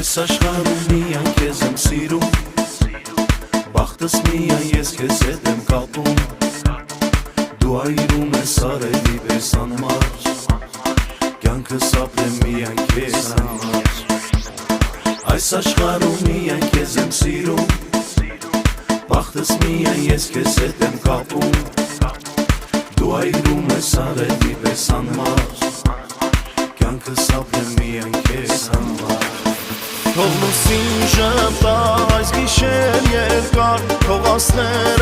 Այս աշխարհում միայն քեզ եմ սիրում, բախտս միայն ես քեզ հետ եմ կապում, դու այրում ես արևի պես անմար, կյանքս ապրեմ միայն քեզ համար։ Այս աշխարհում միայն քեզ եմ սիրում, բախտս միայն ես քեզ հետ եմ կապում, դու այրում ես արևի պես անմար, կյանքս ապրեմ միայն քեզ համար։ Թող լուսին ժպտա այս գիշեր երկար, թող ասներ